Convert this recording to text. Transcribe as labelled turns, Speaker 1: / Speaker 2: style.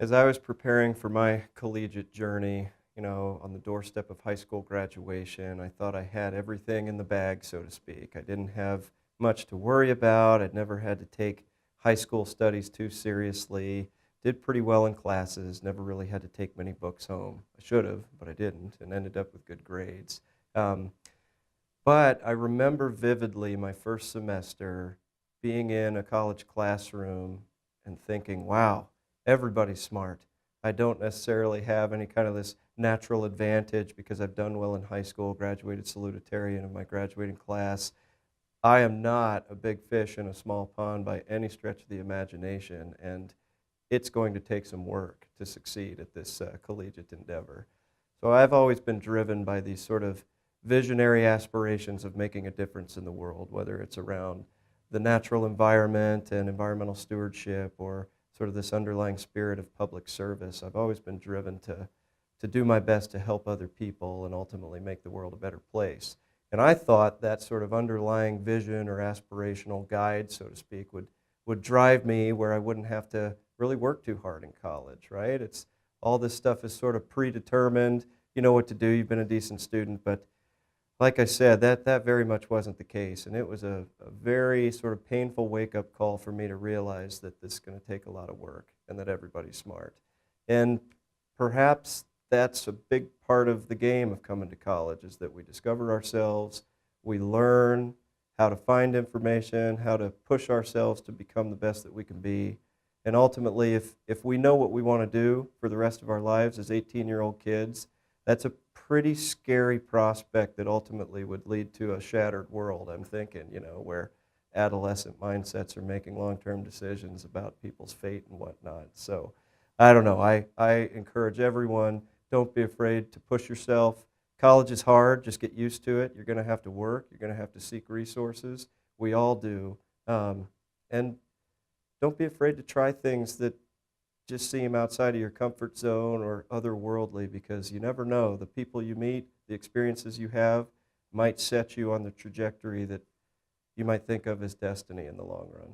Speaker 1: As I was preparing for my collegiate journey, on the doorstep of high school graduation, I thought I had everything in the bag, so to speak. I didn't have much to worry about. I'd never had to take high school studies too seriously. Did pretty well in classes, never really had to take many books home. I should have, but I didn't, and ended up with good grades. Um, but I remember vividly my first semester being in a college classroom and thinking, wow, everybody's smart. I don't necessarily have any kind of this natural advantage because I've done well in high school, graduated salutatorian of my graduating class. I am not a big fish in a small pond by any stretch of the imagination, and it's going to take some work to succeed at this collegiate endeavor. So I've always been driven by these sort of visionary aspirations of making a difference in the world, whether it's around the natural environment and environmental stewardship or sort of this underlying spirit of public service. I've always been driven to do my best to help other people and ultimately make the world a better place. And I thought that sort of underlying vision or aspirational guide, so to speak, would drive me where I wouldn't have to really work too hard in college, right? It's all this stuff is sort of predetermined. You know what to do. You've been a decent student, but like I said, that very much wasn't the case, and it was a very sort of painful wake-up call for me to realize that this is going to take a lot of work and that everybody's smart. And perhaps that's a big part of the game of coming to college, is that we discover ourselves, we learn how to find information, how to push ourselves to become the best that we can be, and ultimately, if we know what we want to do for the rest of our lives as 18-year-old kids, that's a pretty scary prospect that ultimately would lead to a shattered world, I'm thinking, where adolescent mindsets are making long-term decisions about people's fate and whatnot. So I don't know. I encourage everyone, don't be afraid to push yourself. College is hard. Just get used to it. You're going to have to work. You're going to have to seek resources. We all do. And don't be afraid to try things that just seem outside of your comfort zone or otherworldly, because you never know. The people you meet, the experiences you have might set you on the trajectory that you might think of as destiny in the long run.